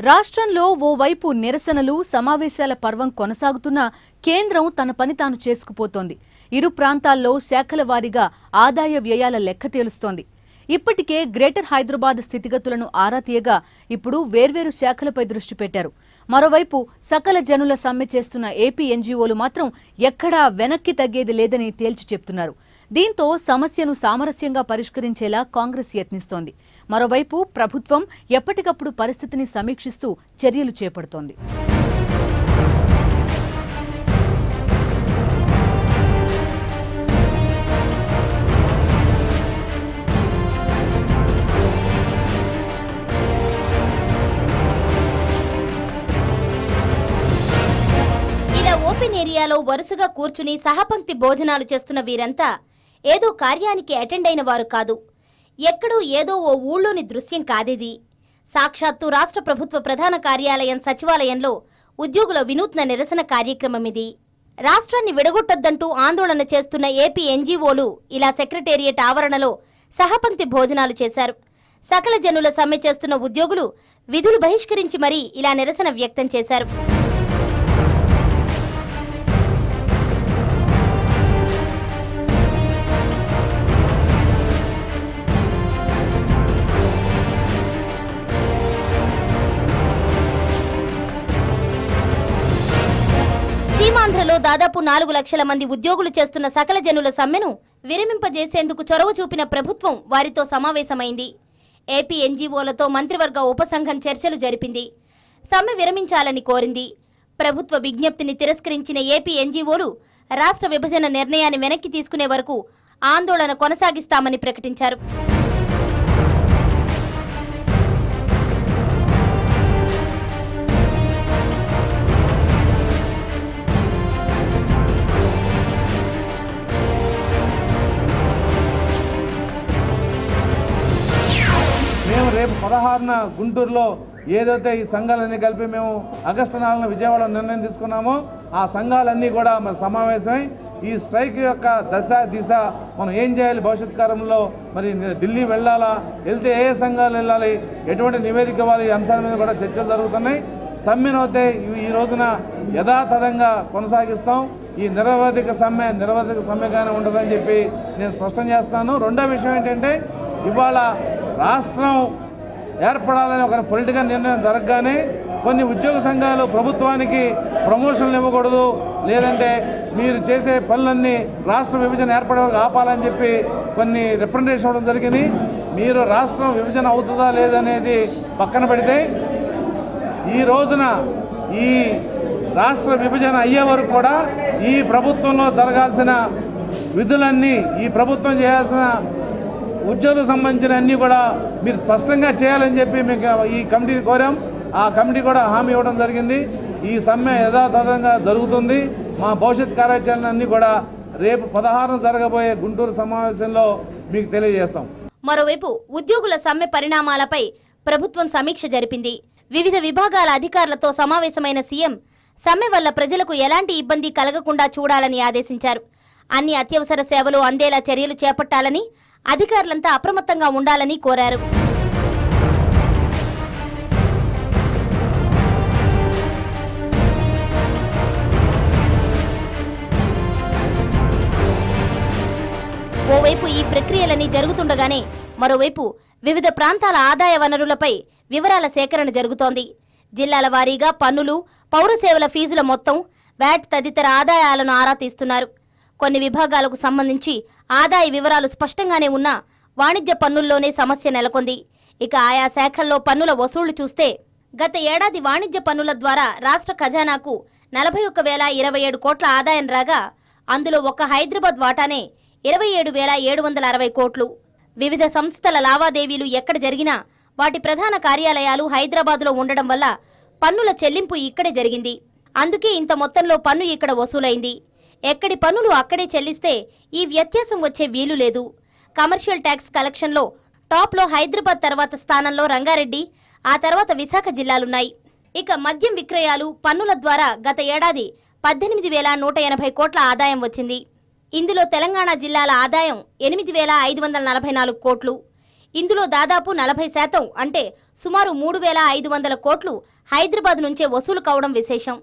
రాష్ట్రంలో ఓవైపు నిరసనలు సమావేశాల పర్వం కొనసాగుతున్న కేంద్రం తన పని తాను చేసుకుపోతోంది. ఇరు ప్రాంతాల్లో శాఖల వారీగా ఆదాయ వ్యయాల లెక్క తేలుస్తోంది. ఇప్పటికే గ్రేటర్ హైదరాబాద్ స్థితిగతులను ఆరా తీయగా ఇప్పుడు వేర్వేరు శాఖలపై దృష్టి పెట్టారు. మరోవైపు సకల జనుల సమ్మె చేస్తున్న ఏపీ ఎన్జీఓలు మాత్రం ఎక్కడా వెనక్కి తగ్గేది లేదని తేల్చి చెప్తున్నారు. దీంతో సమస్యను సామరస్యంగా పరిష్కరించేలా కాంగ్రెస్ యత్నిస్తోంది. మరోవైపు ప్రభుత్వం ఎప్పటికప్పుడు పరిస్థితిని సమీక్షిస్తూ చర్యలు చేపడుతోంది. ఓపెన్ ఏరియాలో వరుసగా కూర్చుని సహపంక్తి భోజనాలు చేస్తున్న వీరంతా ఏదో కార్యానికి అటెండ్ అయిన వారు కాదు. ఎక్కడో ఏదో ఓ ఊళ్ళోని దృశ్యం కాదేది. సాక్షాత్తు రాష్ట్ర ప్రభుత్వ ప్రధాన కార్యాలయం సచివాలయంలో ఉద్యోగుల వినూత్న నిరసన కార్యక్రమం ఇది. రాష్ట్రాన్ని విడగొట్టొద్దంటూ ఆందోళన చేస్తున్న ఏపీ ఎన్జీఓలు ఇలా సెక్రటేరియట్ ఆవరణలో సహపంక్తి భోజనాలు చేశారు. సకల జనుల సమ్మె చేస్తున్న ఉద్యోగులు విధులు బహిష్కరించి మరీ ఇలా నిరసన వ్యక్తం చేశారు. సీమాంధ్రలో దాదాపు 4 లక్షల మంది ఉద్యోగులు చేస్తున్న సకల జనుల సమ్మెను విరమింపజేసేందుకు చొరవ చూపిన ప్రభుత్వం వారితో సమావేశమైంది. ఏపీ ఎన్జీఓలతో మంత్రివర్గ ఉపసంఘం చర్చలు జరిపింది. సమ్మె విరమించాలని కోరింది. ప్రభుత్వ విజ్ఞప్తిని తిరస్కరించిన ఏపీ ఎన్జీఓలు రాష్ట్ర విభజన నిర్ణయాన్ని వెనక్కి తీసుకునే వరకు ఆందోళన కొనసాగిస్తామని ప్రకటించారు. రేపు 16న గుంటూరులో ఏదైతే ఈ సంఘాలన్నీ కలిపి మేము ఆగస్టు 4న విజయవాడలో నిర్ణయం తీసుకున్నామో ఆ సంఘాలన్నీ కూడా మరి సమావేశమై ఈ స్ట్రైక్ యొక్క దశ దిశ మనం ఏం చేయాలి, భవిష్యత్ కాలంలో మరి ఢిల్లీ వెళ్ళాలా, వెళ్తే ఏ సంఘాలు వెళ్ళాలి, ఎటువంటి నివేదిక ఇవ్వాలి, ఈ అంశాల మీద కూడా చర్చలు జరుగుతున్నాయి. సమ్మెను అయితే ఈ రోజున యథాతథంగా కొనసాగిస్తాం. ఈ నిరవధిక సమ్మెగానే ఉంటుందని చెప్పి నేను స్పష్టం చేస్తాను. రెండో విషయం ఏంటంటే ఇవాళ రాష్ట్రం ఏర్పడాలని ఒక పొలిటికల్ నిర్ణయం జరగగానే కొన్ని ఉద్యోగ సంఘాలు ప్రభుత్వానికి ప్రమోషన్లు ఇవ్వకూడదు, లేదంటే మీరు చేసే పనులన్నీ రాష్ట్ర విభజన ఏర్పడే ఆపాలని చెప్పి కొన్ని రిప్రజెంటేషన్ ఇవ్వడం జరిగింది. మీరు రాష్ట్రం విభజన అవుతుందా లేదనేది పక్కన పెడితే ఈ రోజున ఈ రాష్ట్ర విభజన అయ్యే వరకు కూడా ఈ ప్రభుత్వంలో జరగాల్సిన విధులన్నీ, ఈ ప్రభుత్వం చేయాల్సిన ఉద్యోగులకు సంబంధించిన అన్నీ కూడా మీరు స్పష్టంగా చేయాలని చెప్పి మీకు ఈ కమిటీని కోరాం. ఆ కమిటీ కూడా హామీ ఇవ్వడం జరిగింది. ఈ సమ్మె యథాతథంగా జరుగుతుంది. మా భవిష్యత్ కార్యాచరణ అన్నీ కూడా రేపు 16న జరగబోయే గుంటూరు సమావేశంలో మీకు తెలియజేస్తాం. మరోవైపు ఉద్యోగుల సమ్మె పరిణామాలపై ప్రభుత్వం సమీక్ష జరిపింది. వివిధ విభాగాల అధికారులతో సమావేశమైన సీఎం సమ్మె వల్ల ప్రజలకు ఎలాంటి ఇబ్బంది కలగకుండా చూడాలని ఆదేశించారు. అన్ని అత్యవసర సేవలు అందేలా చర్యలు చేపట్టాలని, అధికారులంతా అప్రమత్తంగా ఉండాలని కోరారు. ఓవైపు ఈ ప్రక్రియలన్నీ జరుగుతుండగానే మరోవైపు వివిధ ప్రాంతాల ఆదాయ వనరులపై వివరాల సేకరణ జరుగుతోంది. జిల్లాల వారీగా పన్నులు, పౌర సేవల ఫీజుల మొత్తం, వ్యాట్ తదితర ఆదాయాలను ఆరా తీస్తున్నారు. కొన్ని విభాగాలకు సంబంధించి ఆదాయ వివరాలు స్పష్టంగానే ఉన్నా వాణిజ్య పన్నుల్లోనే సమస్య నెలకొంది. ఇక ఆయా శాఖల్లో పన్నుల వసూళ్లు చూస్తే గత ఏడాది వాణిజ్య పన్నుల ద్వారా రాష్ట్ర ఖజానాకు 41,027 కోట్ల ఆదాయం రాగా అందులో ఒక్క హైదరాబాద్ వాటానే 27,760 కోట్లు. వివిధ సంస్థల లావాదేవీలు ఎక్కడ జరిగినా వాటి ప్రధాన కార్యాలయాలు హైదరాబాద్లో ఉండడం వల్ల పన్నుల చెల్లింపు ఇక్కడే జరిగింది. అందుకే ఇంత మొత్తంలో పన్ను ఇక్కడ వసూలైంది. ఎక్కడి పన్నులు అక్కడే చెల్లిస్తే ఈ వ్యత్యాసం వచ్చే వీలు లేదు. కమర్షియల్ ట్యాక్స్ కలెక్షన్లో టాప్లో హైదరాబాద్ తర్వాత స్థానంలో రంగారెడ్డి, ఆ తర్వాత విశాఖ జిల్లాలున్నాయి. ఇక మద్యం విక్రయాలు, పన్నుల ద్వారా గత ఏడాది 18,180 కోట్ల ఆదాయం వచ్చింది. ఇందులో తెలంగాణ జిల్లాల ఆదాయం 8,544 కోట్లు. ఇందులో దాదాపు 40% అంటే సుమారు 3,500 కోట్లు హైదరాబాద్ నుంచే వసూలు కావడం విశేషం.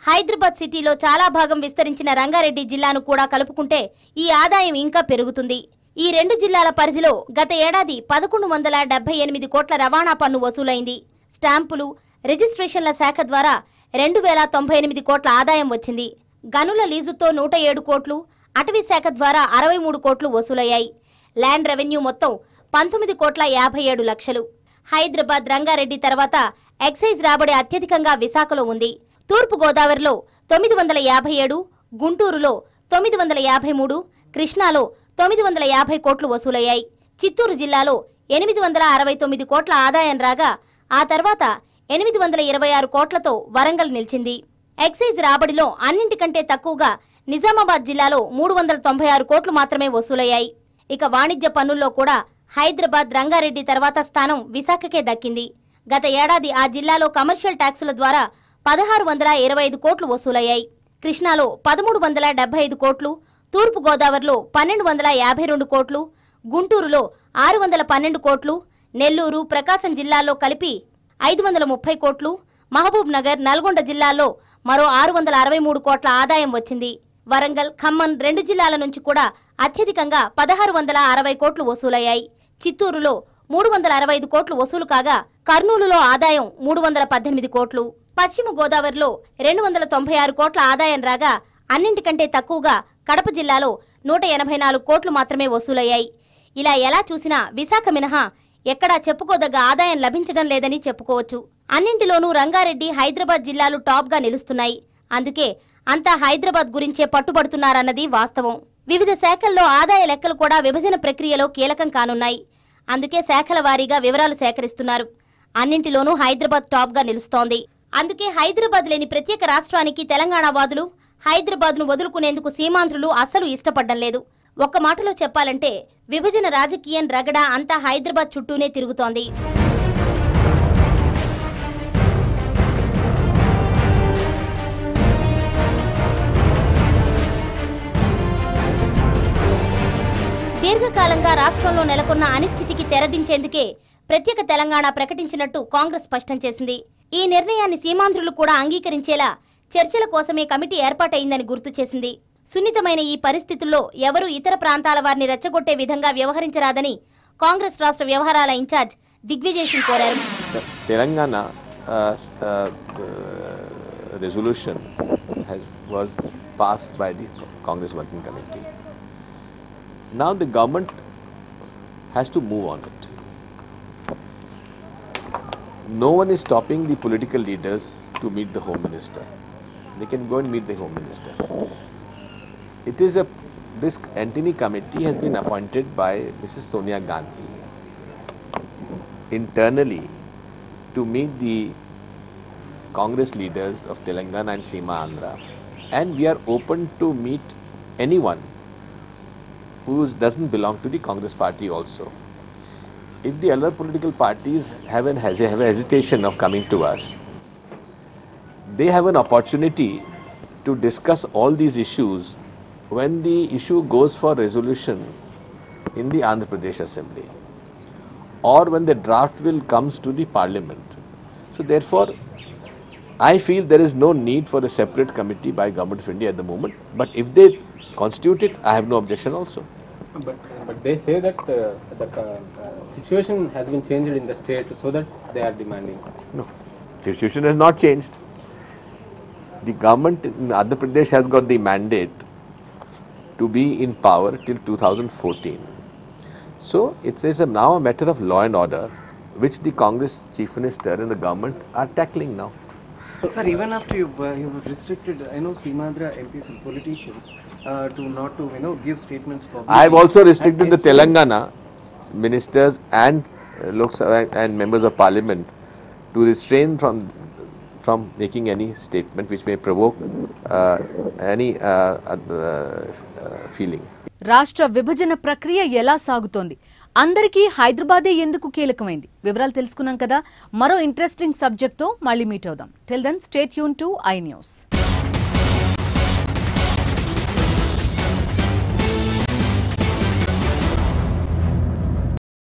హైదరాబాద్ సిటీలో చాలా భాగం విస్తరించిన రంగారెడ్డి జిల్లాను కూడా కలుపుకుంటే ఈ ఆదాయం ఇంకా పెరుగుతుంది. ఈ 2 జిల్లాల పరిధిలో గత ఏడాది 1178 కోట్ల రవాణా పన్ను వసూలైంది. స్టాంపులు, రిజిస్ట్రేషన్ల శాఖ ద్వారా 2098 కోట్ల ఆదాయం వచ్చింది. గనుల లీజుతో 107 కోట్లు, అటవీ శాఖ ద్వారా 63 కోట్లు వసూలయ్యాయి. ల్యాండ్ రెవెన్యూ మొత్తం 19 కోట్ల 57 లక్షలు. హైదరాబాద్, రంగారెడ్డి తర్వాత ఎక్సైజ్ రాబడి అత్యధికంగా విశాఖలో ఉంది. తూర్పు గోదావరిలో 957, గుంటూరులో 953, కృష్ణాలో 950 కోట్లు వసూలయ్యాయి. చిత్తూరు జిల్లాలో 869 కోట్ల ఆదాయం రాగా ఆ తర్వాత 826 కోట్లతో వరంగల్ నిలిచింది. ఎక్సైజ్ రాబడిలో అన్నింటికంటే తక్కువగా నిజామాబాద్ జిల్లాలో 396 కోట్లు మాత్రమే వసూలయ్యాయి. ఇక వాణిజ్య పన్నుల్లో కూడా హైదరాబాద్, రంగారెడ్డి తర్వాత స్థానం విశాఖకే దక్కింది. గత ఏడాది ఆ జిల్లాలో కమర్షియల్ ట్యాక్సుల ద్వారా 1625 కోట్లు వసూలయ్యాయి. కృష్ణాలో 1375 కోట్లు, తూర్పు గోదావరిలో 1252 కోట్లు, గుంటూరులో 612 కోట్లు, నెల్లూరు, ప్రకాశం జిల్లాల్లో కలిపి 530 కోట్లు, మహబూబ్ నగర్, నల్గొండ జిల్లాల్లో మరో 663 కోట్ల ఆదాయం వచ్చింది. వరంగల్, ఖమ్మం 2 జిల్లాల నుంచి కూడా అత్యధికంగా 1660 కోట్లు వసూలయ్యాయి. చిత్తూరులో 365 కోట్లు వసూలు కాగా కర్నూలులో ఆదాయం 318 కోట్లు. పశ్చిమ గోదావరిలో 296 కోట్ల ఆదాయం రాగా అన్నింటికంటే తక్కువగా కడప జిల్లాలో 184 కోట్లు మాత్రమే వసూలయ్యాయి. ఇలా ఎలా చూసినా విశాఖ మినహా ఎక్కడా చెప్పుకోదగ్గ ఆదాయం లభించడం లేదని చెప్పుకోవచ్చు. అన్నింటిలోనూ రంగారెడ్డి, హైదరాబాద్ జిల్లాలు టాప్గా నిలుస్తున్నాయి. అందుకే అంతా హైదరాబాద్ గురించే పట్టుబడుతున్నారన్నది వాస్తవం. వివిధ శాఖల్లో ఆదాయ లెక్కలు కూడా విభజన ప్రక్రియలో కీలకం కానున్నాయి. అందుకే శాఖల వారీగా వివరాలు సేకరిస్తున్నారు. అన్నింటిలోనూ హైదరాబాద్ టాప్గా నిలుస్తోంది. అందుకే హైదరాబాద్ లేని ప్రత్యేక రాష్ట్రానికి తెలంగాణ వాదులు హైదరాబాద్ను వదులుకునేందుకు సీమాంధ్రులు అస్సలు ఇష్టపడ్డం లేదు. ఒక్క మాటలో చెప్పాలంటే విభజన రాజకీయం రగడ అంతా హైదరాబాద్ చుట్టూనే తిరుగుతోంది. దీర్ఘకాలంగా రాష్ట్రంలో నెలకొన్న అనిశ్చితికి తెరదించేందుకే ప్రత్యేక తెలంగాణ ప్రకటించినట్టు కాంగ్రెస్ స్పష్టం చేసింది. ఈ నిర్ణయాన్ని సీమాంధ్రులు కూడా అంగీకరించేలా చర్చల కోసమే కమిటీ ఏర్పాటైందని గుర్తు చేసింది. సున్నితమైన ఈ పరిస్థితుల్లో ఎవరూ ఇతర ప్రాంతాల వారిని రెచ్చగొట్టే విధంగా వ్యవహరించరాదని కాంగ్రెస్ రాష్ట్ర వ్యవహారాల ఇన్ఛార్జ్ దిగ్విజయ్ సింగ్ కోరారు. Telangana resolution was passed by the Congress Working Committee. Now the government has to move on it. No one is stopping the political leaders to meet the Home Minister. They can go and meet the Home Minister. This Antony Committee has been appointed by Mrs. Sonia Gandhi internally to meet the Congress leaders of Telangana and Seema Andhra, and we are open to meet anyone who doesn't belong to the Congress party also. If the other political parties have a hesitation of coming to us, they have an opportunity to discuss all these issues when the issue goes for resolution in the Andhra Pradesh Assembly or when the draft bill comes to the Parliament. So therefore, I feel there is no need for a separate committee by Government of India at the moment, but if they constitute it, I have no objection also. But they say that the situation has been changed in the state, so that they are demanding. No, situation has not changed. The government in Andhra Pradesh has got the mandate to be in power till 2014. So it is now a matter of law and order, which the Congress Chief Minister and the government are tackling now. So, sir, even after you've restricted, Seemandhra MPs and politicians to not to give statements for. I have also restricted the Telangana ministers and Lok Sabha and members of Parliament to restrain from making any statement which may provoke any feeling. రాష్ట్ర విభజన ప్రక్రియ ఎలా సాగుతోంది? అందరికీ హైదరాబాదే ఎందుకు కీలకమైంది? వివరాలు తెలుసుకున్నాం కదా. మరో ఇంట్రెస్టింగ్ సబ్జెక్ట్ తో మళ్ళీ మీట్ అవుదాం. Till then stay tune to I news.